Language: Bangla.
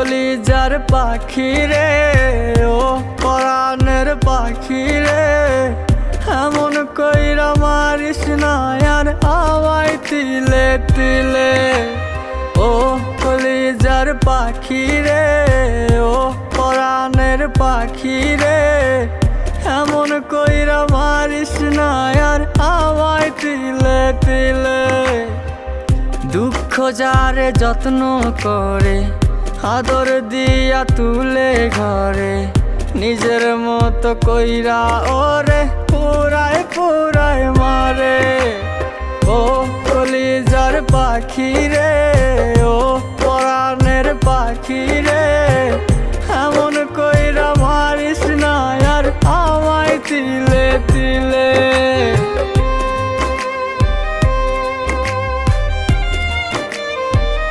কলিজার পাখি রে, ও পরাণের পাখি রে, এমন কইরা মারিস না আর আমায় তিলে তিলে। ও কলিজার পাখি রে, ও পরাণের পাখি রে, এমন কইরা মারিস না আর আমায় তিলে তিলে। দুঃখ যারে যত্ন করে, আদর দিয়া তুলে ঘরে, নিজের মতো কইরা ওরে পুরায় পুরায় মারে। ও কলিজার পাখি রে, ও পরাণের পাখি